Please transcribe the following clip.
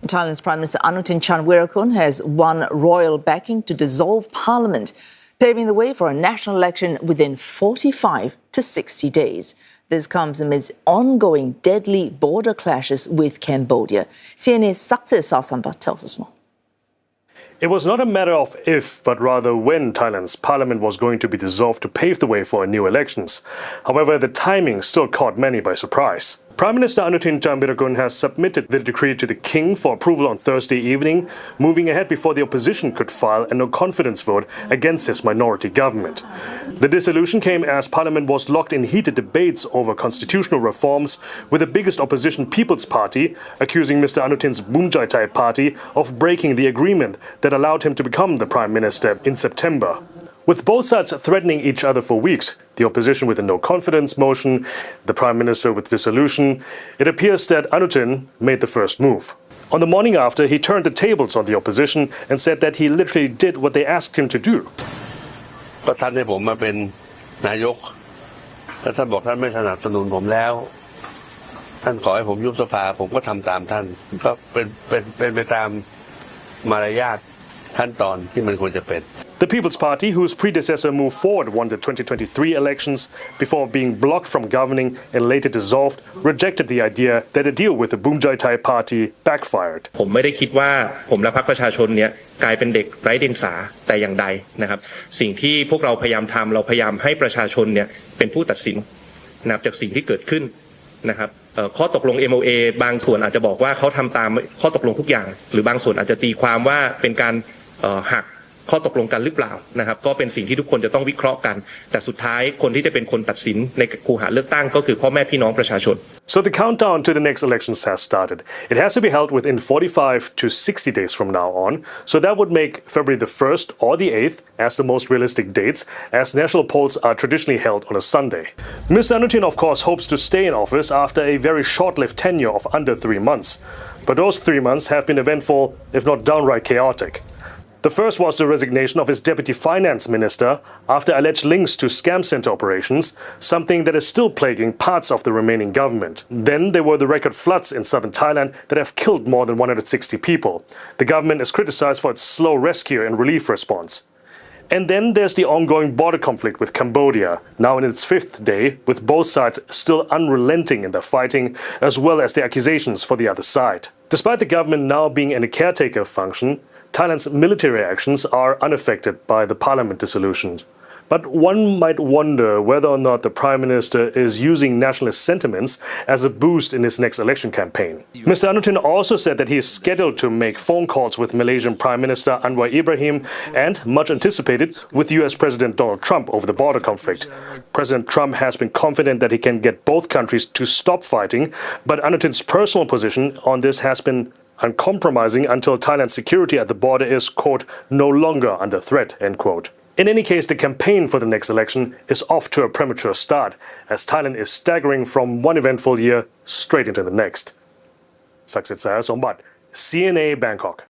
Thailand's Prime Minister Anutin Charnvirakul has won royal backing to dissolve parliament, paving the way for a national election within 45 to 60 days. This comes amidst ongoing deadly border clashes with Cambodia. CNA's Saksith tells us more. It was not a matter of if, but rather when Thailand's parliament was going to be dissolved to pave the way for new elections. However, the timing still caught many by surprise. Prime Minister Anutin Charnvirakul has submitted the decree to the King for approval on Thursday evening, moving ahead before the opposition could file a no-confidence vote against his minority government. The dissolution came as Parliament was locked in heated debates over constitutional reforms, with the biggest opposition People's Party accusing Mr. Anutin's Boomjai Thai party of breaking the agreement that allowed him to become the Prime Minister in September. With both sides threatening each other for weeks, the opposition with a no-confidence motion, the Prime Minister with dissolution, it appears that Anutin made the first move. On the morning after, he turned the tables on the opposition and said that he literally did what they asked him to do. ก็ท่านให้ผมมาเป็นนายกแล้วท่านบอกท่านไม่สนับสนุนผมแล้วท่านขอให้ผมยุบสภาผมก็ทำตามท่านก็เป็นไปตามมารยาทขั้นตอนที่มันควรจะเป็น The People's Party, whose predecessor moved forward, won the 2023 elections before being blocked from governing and later dissolved, rejected the idea that a deal with the Boomjai Thai party backfired. ผมไม่ได้คิดว่าผมและพรรคประชาชนเนี่ยกลายเป็นเด็กไร้เดียงสาแต่อย่างใดนะครับสิ่งที่พวกเราพยายามทำเราพยายามให้ประชาชนเนี่ยเป็นผู้ตัดสินนะครับจากสิ่งที่เกิดขึ้นนะครับข้อตกลง MOA บางส่วนอาจจะบอกว่าเขาทำตามข้อตกลงทุกอย่างหรือบางส่วนอาจจะตีความว่าเป็นการหักข้อตกลงกันหรือเปล่านะครับก็เป็นสิ่งที่ทุกคนจะต้องวิเคราะห์กันแต่สุดท้ายคนที่จะเป็นคนตัดสินในคูหาเลือกตั้งก็คือพ่อแม่พี่น้องประชาชน So the countdown to the next elections has started. It has to be held within 45 to 60 days from now on. So that would make February the 1st or the 8th as the most realistic dates, as national polls are traditionally held on a Sunday. Mr. Anutin, of course, hopes to stay in office after a very short-lived tenure of under 3 months. But those 3 months have been eventful, if not downright chaotic. The first was the resignation of his deputy finance minister after alleged links to scam center operations, something that is still plaguing parts of the remaining government. Then there were the record floods in southern Thailand that have killed more than 160 people. The government is criticized for its slow rescue and relief response. And then there's the ongoing border conflict with Cambodia, now in its 5th day, with both sides still unrelenting in their fighting, as well as the accusations for the other side. Despite the government now being in a caretaker function, Thailand's military actions are unaffected by the parliament dissolution. But one might wonder whether or not the Prime Minister is using nationalist sentiments as a boost in his next election campaign. Mr. Anutin also said that he is scheduled to make phone calls with Malaysian Prime Minister Anwar Ibrahim and, much anticipated, with US President Donald Trump over the border conflict. President Trump has been confident that he can get both countries to stop fighting, but Anutin's personal position on this has been uncompromising until Thailand's security at the border is, quote, no longer under threat, end quote. In any case, the campaign for the next election is off to a premature start, as Thailand is staggering from one eventful year straight into the next. Saksith, Saiyasombut, CNA, Bangkok.